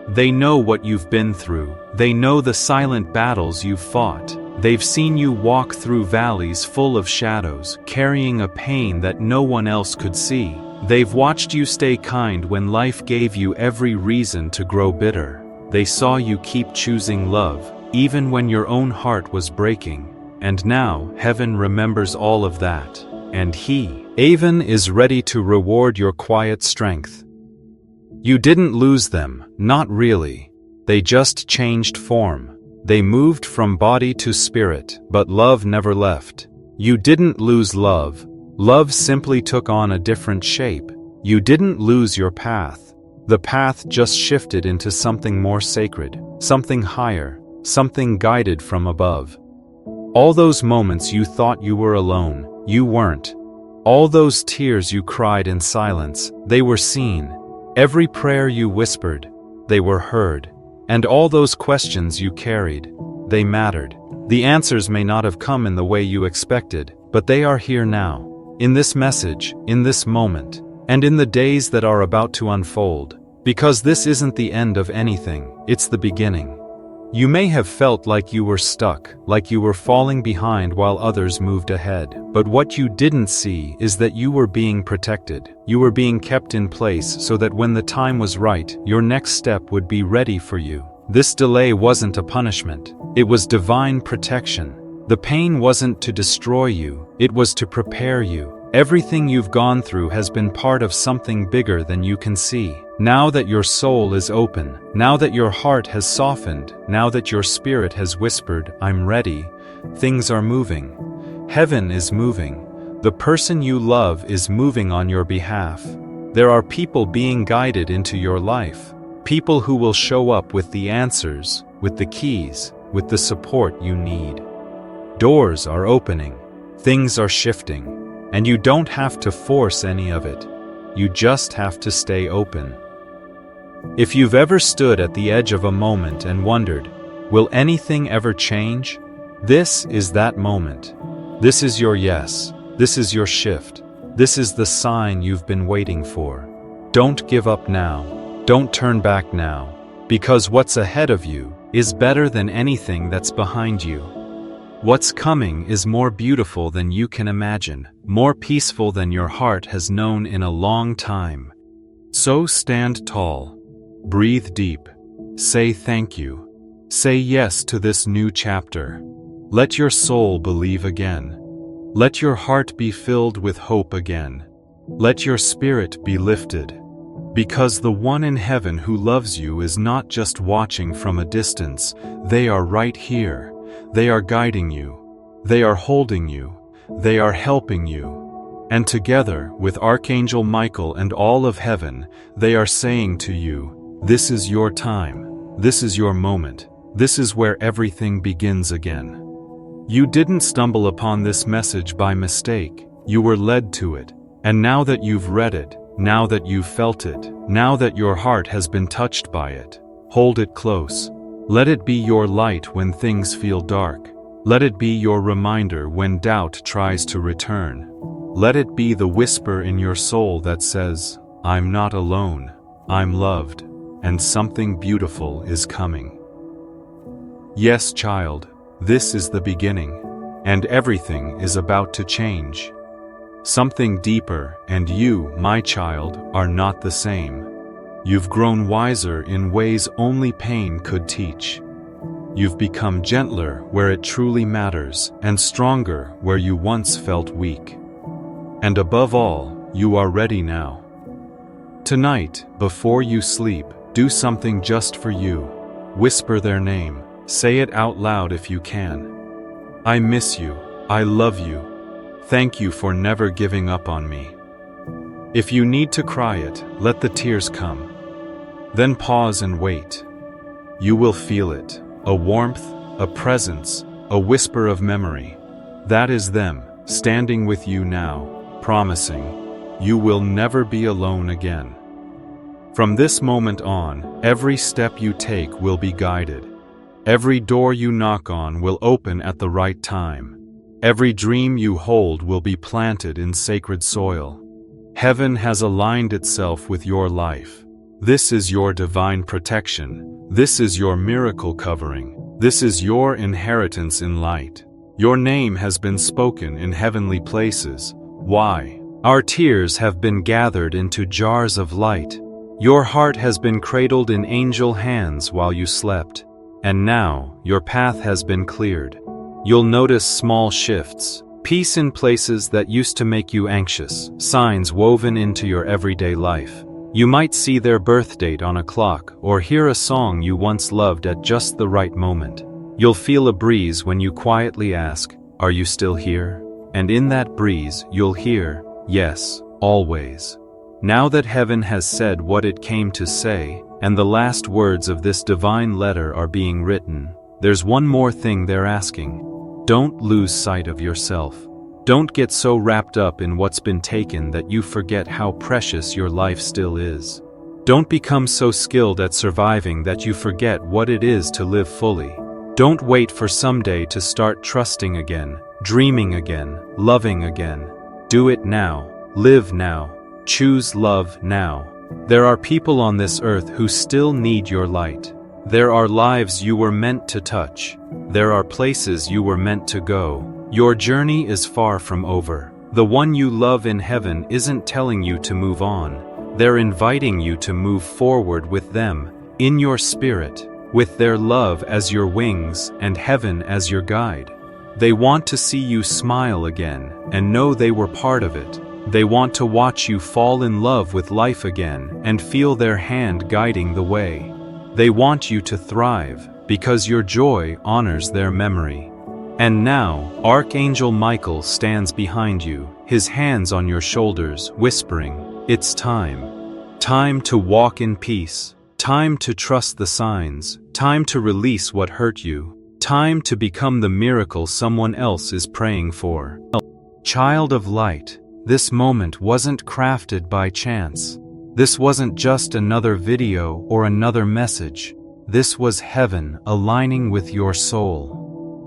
Speaker 1: They know what you've been through. They know the silent battles you've fought. They've seen you walk through valleys full of shadows, carrying a pain that no one else could see. They've watched you stay kind when life gave you every reason to grow bitter. They saw you keep choosing love, even when your own heart was breaking. And now, heaven remembers all of that. And Heaven is ready to reward your quiet strength. You didn't lose them, not really. They just changed form. They moved from body to spirit, but love never left. You didn't lose love. Love simply took on a different shape. You didn't lose your path. The path just shifted into something more sacred, something higher, something guided from above. All those moments you thought you were alone, you weren't. All those tears you cried in silence, they were seen. Every prayer you whispered, they were heard. And all those questions you carried, they mattered. The answers may not have come in the way you expected, but they are here now. In this message, in this moment, and in the days that are about to unfold. Because this isn't the end of anything, it's the beginning. You may have felt like you were stuck, like you were falling behind while others moved ahead. But what you didn't see is that you were being protected. You were being kept in place so that when the time was right, your next step would be ready for you. This delay wasn't a punishment. It was divine protection. The pain wasn't to destroy you, it was to prepare you. Everything you've gone through has been part of something bigger than you can see. Now that your soul is open, now that your heart has softened, now that your spirit has whispered, "I'm ready," things are moving. Heaven is moving. The person you love is moving on your behalf. There are people being guided into your life. People who will show up with the answers, with the keys, with the support you need. Doors are opening. Things are shifting. And you don't have to force any of it. You just have to stay open. If you've ever stood at the edge of a moment and wondered, will anything ever change? This is that moment. This is your yes. This is your shift. This is the sign you've been waiting for. Don't give up now. Don't turn back now. Because what's ahead of you is better than anything that's behind you. What's coming is more beautiful than you can imagine, more peaceful than your heart has known in a long time. So stand tall. Breathe deep. Say thank you. Say yes to this new chapter. Let your soul believe again. Let your heart be filled with hope again. Let your spirit be lifted. Because the one in heaven who loves you is not just watching from a distance, they are right here. They are guiding you. They are holding you. They are helping you. And together, with Archangel Michael and all of heaven, they are saying to you, this is your time. This is your moment. This is where everything begins again. You didn't stumble upon this message by mistake. You were led to it. And now that you've read it, now that you've felt it, now that your heart has been touched by it, hold it close. Let it be your light when things feel dark. Let it be your reminder when doubt tries to return. Let it be the whisper in your soul that says, I'm not alone, I'm loved, and something beautiful is coming. Yes, child, this is the beginning, and everything is about to change. Something deeper, and you, my child, are not the same. You've grown wiser in ways only pain could teach. You've become gentler where it truly matters, and stronger where you once felt weak. And above all, you are ready now. Tonight, before you sleep, do something just for you. Whisper their name. Say it out loud if you can. I miss you. I love you. Thank you for never giving up on me. If you need to cry it, let the tears come. Then pause and wait. You will feel it. A warmth, a presence, a whisper of memory. That is them, standing with you now, promising, you will never be alone again. From this moment on, every step you take will be guided. Every door you knock on will open at the right time. Every dream you hold will be planted in sacred soil. Heaven has aligned itself with your life. This is your divine protection. This is your miracle covering. This is your inheritance in light. Your name has been spoken in heavenly places. Why? Our tears have been gathered into jars of light. Your heart has been cradled in angel hands while you slept. And now, your path has been cleared. You'll notice small shifts. Peace in places that used to make you anxious. Signs woven into your everyday life. You might see their birth date on a clock or hear a song you once loved at just the right moment. You'll feel a breeze when you quietly ask, "Are you still here?" And in that breeze, you'll hear, "Yes, always." Now that heaven has said what it came to say, and the last words of this divine letter are being written, there's one more thing they're asking. Don't lose sight of yourself. Don't get so wrapped up in what's been taken that you forget how precious your life still is. Don't become so skilled at surviving that you forget what it is to live fully. Don't wait for someday to start trusting again, dreaming again, loving again. Do it now. Live now. Choose love now. There are people on this earth who still need your light. There are lives you were meant to touch. There are places you were meant to go. Your journey is far from over. The one you love in heaven isn't telling you to move on. They're inviting you to move forward with them, in your spirit, with their love as your wings and heaven as your guide. They want to see you smile again and know they were part of it. They want to watch you fall in love with life again and feel their hand guiding the way. They want you to thrive because your joy honors their memory. And now, Archangel Michael stands behind you, his hands on your shoulders, whispering, "It's time. Time to walk in peace. Time to trust the signs. Time to release what hurt you. Time to become the miracle someone else is praying for." Child of light, this moment wasn't crafted by chance. This wasn't just another video or another message. This was heaven aligning with your soul.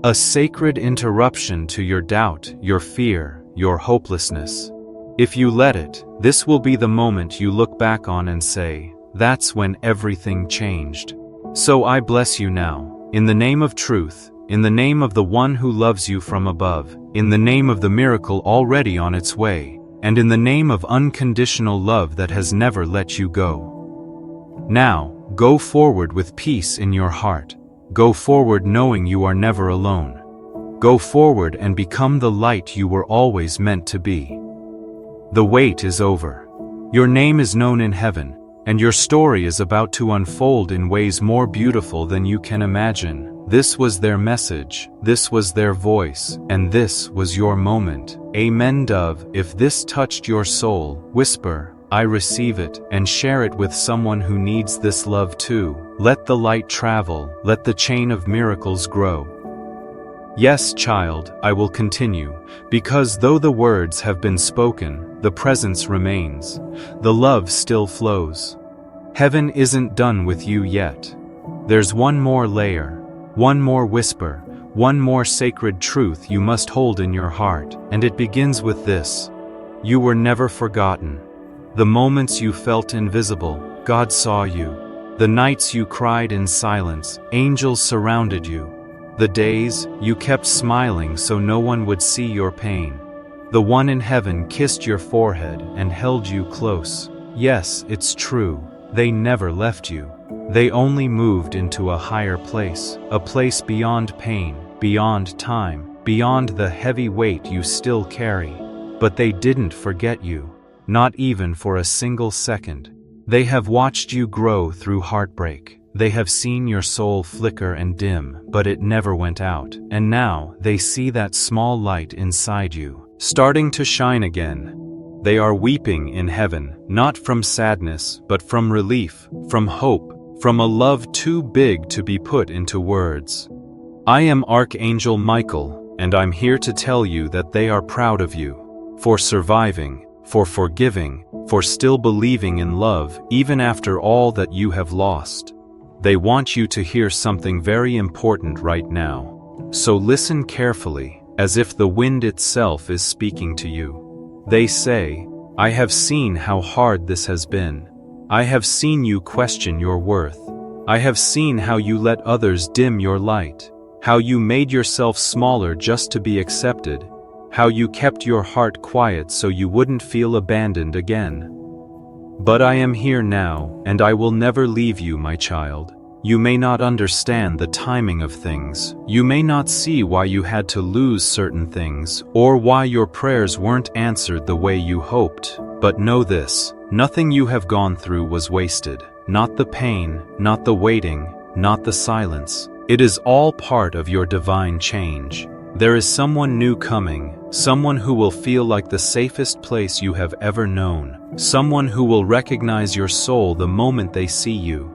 Speaker 1: A sacred interruption to your doubt, your fear, your hopelessness. If you let it, this will be the moment you look back on and say, "That's when everything changed." So I bless you now, in the name of truth, in the name of the one who loves you from above, in the name of the miracle already on its way, and in the name of unconditional love that has never let you go. Now, go forward with peace in your heart. Go forward knowing you are never alone. Go forward and become the light you were always meant to be. The wait is over. Your name is known in heaven, and your story is about to unfold in ways more beautiful than you can imagine. This was their message, this was their voice, and this was your moment. Amen, dove. If this touched your soul, whisper, "I receive it," and share it with someone who needs this love too. Let the light travel, let the chain of miracles grow. Yes, child, I will continue, because though the words have been spoken, the presence remains. The love still flows. Heaven isn't done with you yet. There's one more layer, one more whisper, one more sacred truth you must hold in your heart, and it begins with this. You were never forgotten. The moments you felt invisible, God saw you. The nights you cried in silence, angels surrounded you. The days you kept smiling so no one would see your pain. The one in heaven kissed your forehead and held you close. Yes, it's true, they never left you. They only moved into a higher place, a place beyond pain, beyond time, beyond the heavy weight you still carry. But they didn't forget you, not even for a single second. They have watched you grow through heartbreak. They have seen your soul flicker and dim, but it never went out. And now, they see that small light inside you, starting to shine again. They are weeping in heaven, not from sadness, but from relief, from hope, from a love too big to be put into words. I am Archangel Michael, and I'm here to tell you that they are proud of you, for surviving, for forgiving, for still believing in love, even after all that you have lost. They want you to hear something very important right now. So listen carefully, as if the wind itself is speaking to you. They say, I have seen how hard this has been. I have seen you question your worth. I have seen how you let others dim your light, how you made yourself smaller just to be accepted, how you kept your heart quiet so you wouldn't feel abandoned again. But I am here now, and I will never leave you, my child. You may not understand the timing of things. You may not see why you had to lose certain things, or why your prayers weren't answered the way you hoped. But know this, nothing you have gone through was wasted. Not the pain, not the waiting, not the silence. It is all part of your divine change. There is someone new coming, someone who will feel like the safest place you have ever known, someone who will recognize your soul the moment they see you.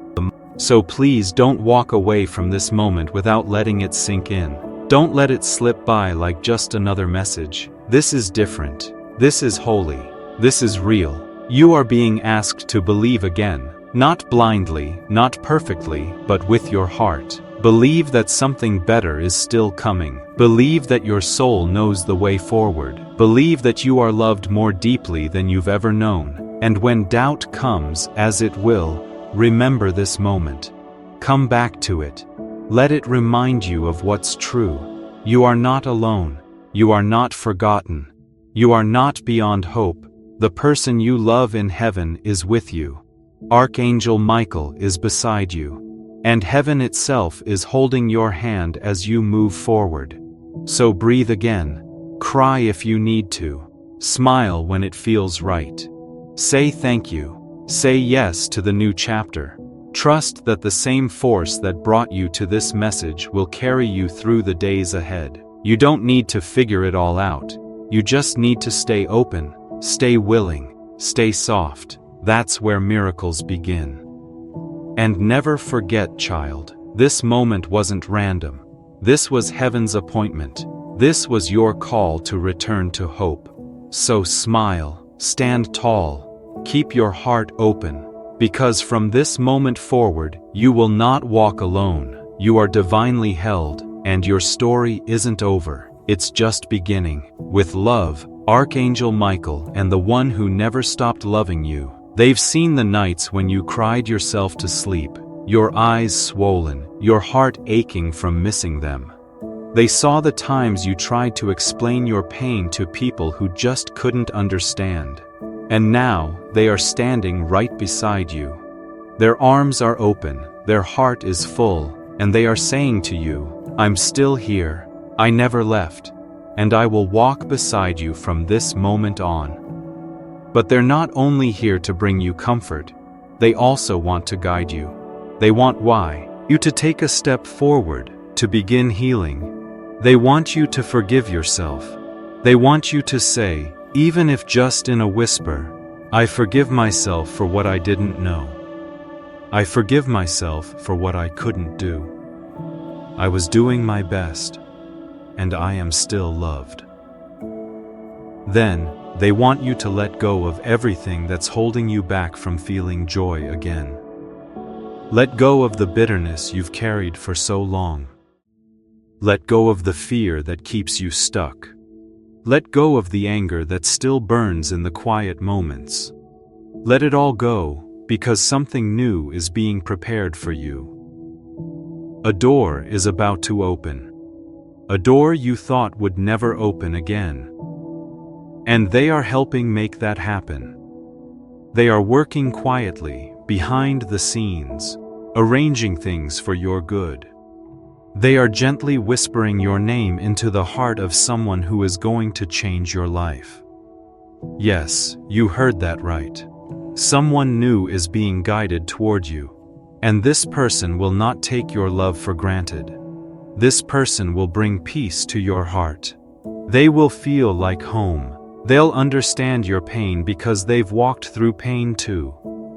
Speaker 1: So please don't walk away from this moment without letting it sink in. Don't let it slip by like just another message. This is different. This is holy. This is real. You are being asked to believe again, not blindly, not perfectly, but with your heart. Believe that something better is still coming. Believe that your soul knows the way forward. Believe that you are loved more deeply than you've ever known. And when doubt comes, as it will, remember this moment. Come back to it. Let it remind you of what's true. You are not alone. You are not forgotten. You are not beyond hope. The person you love in heaven is with you. Archangel Michael is beside you. And heaven itself is holding your hand as you move forward. So breathe again. Cry if you need to. Smile when it feels right. Say thank you. Say yes to the new chapter. Trust that the same force that brought you to this message will carry you through the days ahead. You don't need to figure it all out. You just need to stay open, stay willing, stay soft. That's where miracles begin. And never forget, child, this moment wasn't random. This was heaven's appointment. This was your call to return to hope. So smile, stand tall, keep your heart open, because from this moment forward, you will not walk alone. You are divinely held, and your story isn't over. It's just beginning. With love, Archangel Michael and the one who never stopped loving you. They've seen the nights when you cried yourself to sleep, your eyes swollen, your heart aching from missing them. They saw the times you tried to explain your pain to people who just couldn't understand. And now, they are standing right beside you. Their arms are open, their heart is full, and they are saying to you, I'm still here, I never left, and I will walk beside you from this moment on. But they're not only here to bring you comfort, they also want to guide you. They want you to take a step forward, to begin healing. They want you to forgive yourself. They want you to say, even if just in a whisper, I forgive myself for what I didn't know. I forgive myself for what I couldn't do. I was doing my best, and I am still loved. Then, they want you to let go of everything that's holding you back from feeling joy again. Let go of the bitterness you've carried for so long. Let go of the fear that keeps you stuck. Let go of the anger that still burns in the quiet moments. Let it all go, because something new is being prepared for you. A door is about to open. A door you thought would never open again. And they are helping make that happen. They are working quietly, behind the scenes, arranging things for your good. They are gently whispering your name into the heart of someone who is going to change your life. Yes, you heard that right. Someone new is being guided toward you. And this person will not take your love for granted. This person will bring peace to your heart. They will feel like home. They'll understand your pain because they've walked through pain too.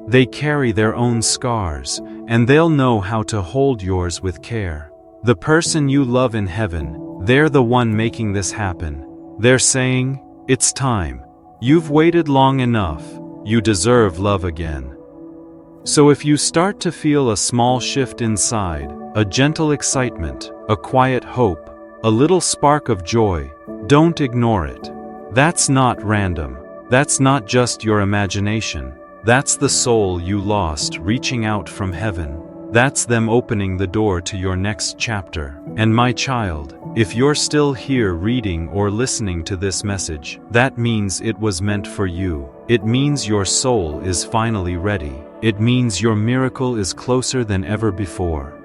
Speaker 1: They carry their own scars, and they'll know how to hold yours with care. The person you love in heaven, they're the one making this happen. They're saying, it's time. You've waited long enough. You deserve love again. So if you start to feel a small shift inside, a gentle excitement, a quiet hope, a little spark of joy, don't ignore it. That's not random. That's not just your imagination. That's the soul you lost reaching out from heaven. That's them opening the door to your next chapter. And my child, if you're still here reading or listening to this message, that means it was meant for you. It means your soul is finally ready. It means your miracle is closer than ever before.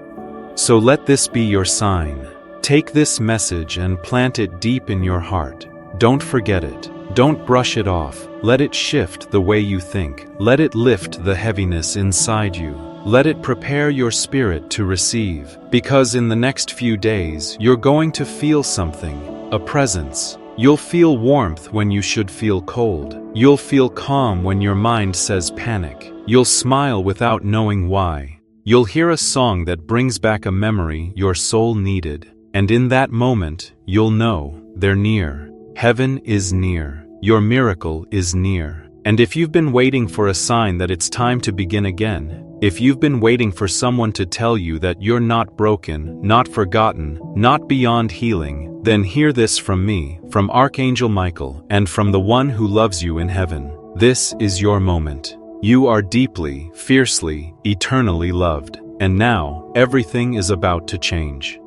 Speaker 1: So let this be your sign. Take this message and plant it deep in your heart. Don't forget it. Don't brush it off. Let it shift the way you think. Let it lift the heaviness inside you. Let it prepare your spirit to receive, because in the next few days, you're going to feel something, a presence. You'll feel warmth when you should feel cold. You'll feel calm when your mind says panic. You'll smile without knowing why. You'll hear a song that brings back a memory your soul needed. And in that moment, you'll know they're near. Heaven is near. Your miracle is near. And if you've been waiting for a sign that it's time to begin again, if you've been waiting for someone to tell you that you're not broken, not forgotten, not beyond healing, then hear this from me, from Archangel Michael, and from the one who loves you in heaven. This is your moment. You are deeply, fiercely, eternally loved. And now, everything is about to change.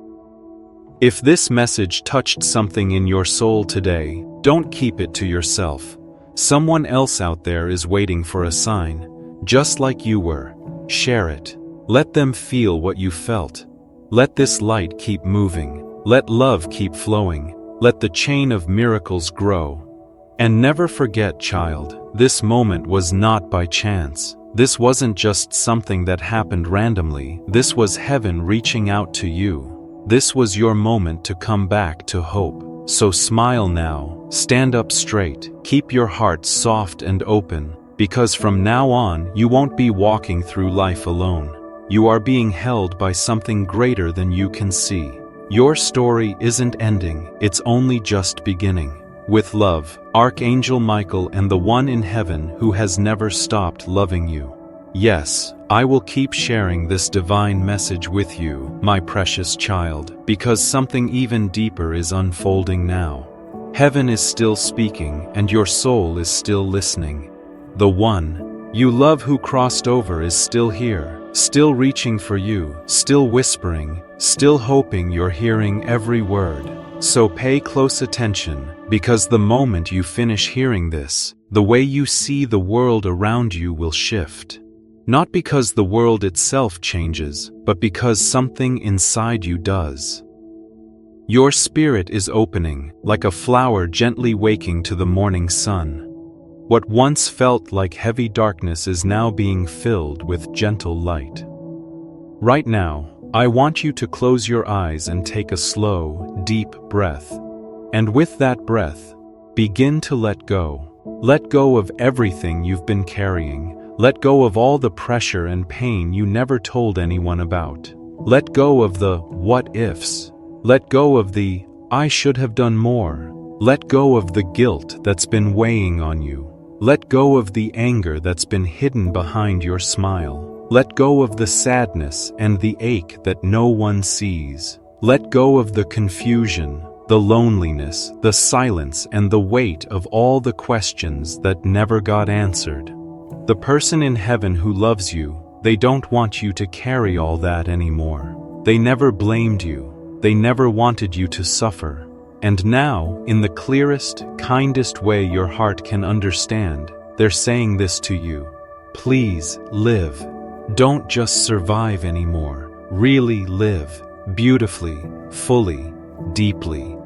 Speaker 1: If this message touched something in your soul today, don't keep it to yourself. Someone else out there is waiting for a sign, just like you were. Share it. Let them feel what you felt. Let this light keep moving. Let love keep flowing. Let the chain of miracles grow. And never forget, child, this moment was not by chance. This wasn't just something that happened randomly. This was heaven reaching out to you. This was your moment to come back to hope. So smile now, stand up straight, keep your heart soft and open, because from now on you won't be walking through life alone. You are being held by something greater than you can see. Your story isn't ending, it's only just beginning. With love, Archangel Michael and the one in heaven who has never stopped loving you. Yes, I will keep sharing this divine message with you, my precious child, because something even deeper is unfolding now. Heaven is still speaking and your soul is still listening. The one you love who crossed over is still here, still reaching for you, still whispering, still hoping you're hearing every word. So pay close attention, because the moment you finish hearing this, the way you see the world around you will shift. Not because the world itself changes, but because something inside you does. Your spirit is opening, like a flower gently waking to the morning sun. What once felt like heavy darkness is now being filled with gentle light. Right now, I want you to close your eyes and take a slow, deep breath. And with that breath, begin to let go. Let go of everything you've been carrying. Let go of all the pressure and pain you never told anyone about. Let go of the what ifs. Let go of the I should have done more. Let go of the guilt that's been weighing on you. Let go of the anger that's been hidden behind your smile. Let go of the sadness and the ache that no one sees. Let go of the confusion, the loneliness, the silence, and the weight of all the questions that never got answered. The person in heaven who loves you, they don't want you to carry all that anymore. They never blamed you. They never wanted you to suffer. And now, in the clearest, kindest way your heart can understand, they're saying this to you. Please, live. Don't just survive anymore. Really live. Beautifully, fully, deeply.